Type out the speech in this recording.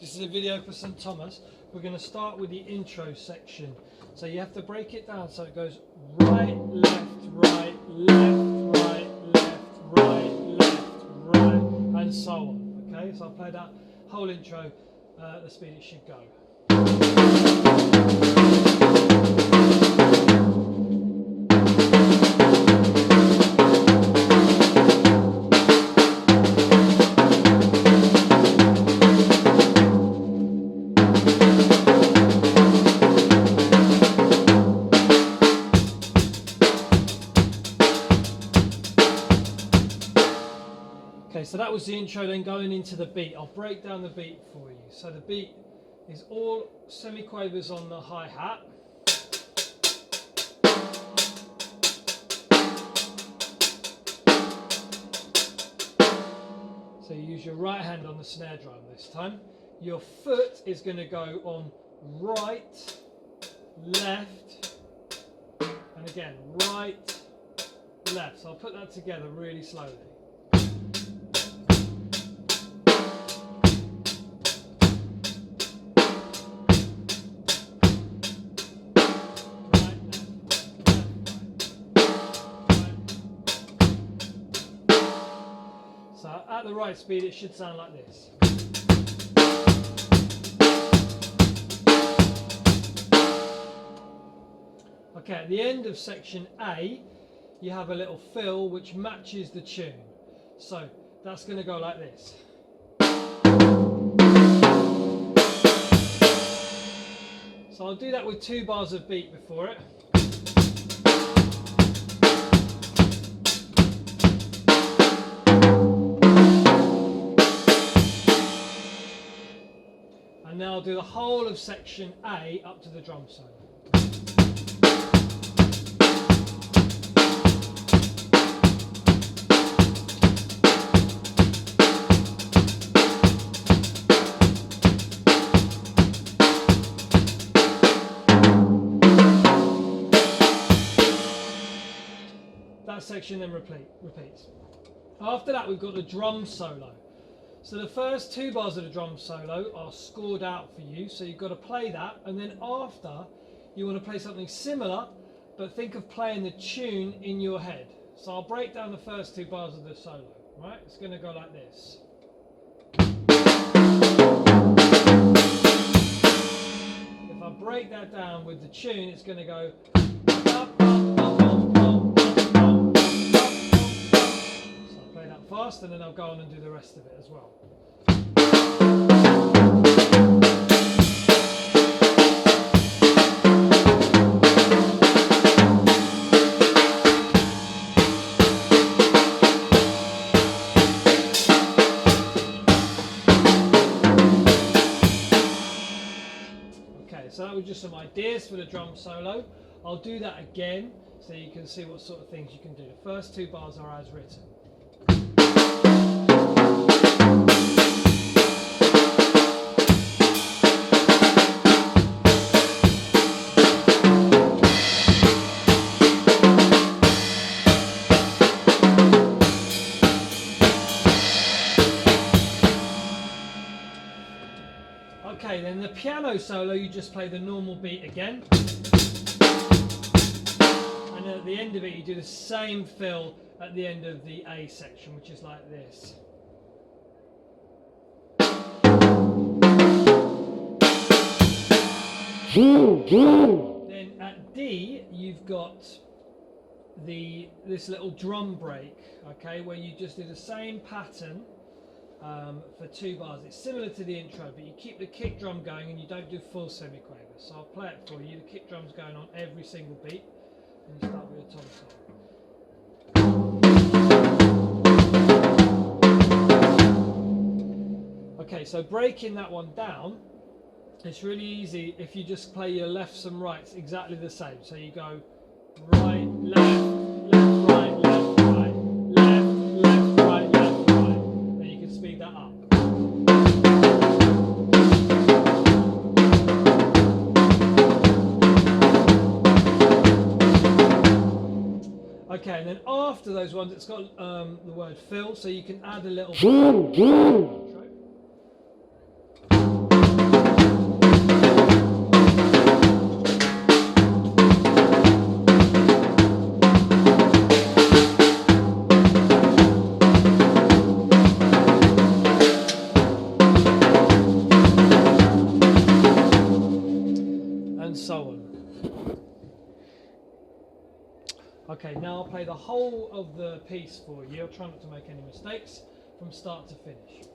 This is a video for St Thomas. We're going to start with the intro section. So you have to break it down so it goes right, left, right, left, right, left, right, left, right, and so on. Okay, so I'll play that whole intro at the speed it should go. Okay, so that was the intro, then going into the beat. I'll break down the beat for you. So the beat is all semiquavers on the hi-hat. So you use your right hand on the snare drum this time. Your foot is going to go on right, left, and again, right, left. So I'll put that together really slowly. So at the right speed it should sound like this. Okay, at the end of section A you have a little fill which matches the tune. So that's going to go like this. So I'll do that with 2 bars of beat before it. And now I'll do the whole of section A up to the drum solo. That section then repeats. After that we've got the drum solo. So the first 2 bars of the drum solo are scored out for you, so you've got to play that, and then after you want to play something similar, but think of playing the tune in your head. So I'll break down the first 2 bars of the solo, right? It's going to go like this. If I break that down with the tune, it's going to go fast, and then I'll go on and do the rest of it as well. Okay, so that was just some ideas for the drum solo. I'll do that again so you can see what sort of things you can do. The first 2 bars are as written. Okay, then the piano solo, you just play the normal beat again. And then at the end of it, you do the same fill at the end of the A section, which is like this. Then at D, you've got this little drum break, okay, where you just do the same pattern for 2 bars. It's similar to the intro, but you keep the kick drum going and you don't do full semiquavers. So I'll play it for you. The kick drum's going on every single beat, and you start with a tom solo. Okay, so breaking that one down, it's really easy if you just play your lefts and rights exactly the same. So you go right, left, left, right, left, right, left, left, right, left, right. Then you can speed that up. Okay, and then after those ones, it's got the word fill, so you can add a little intro. Okay, now I'll play the whole of the piece for you. I'll try not to make any mistakes from start to finish.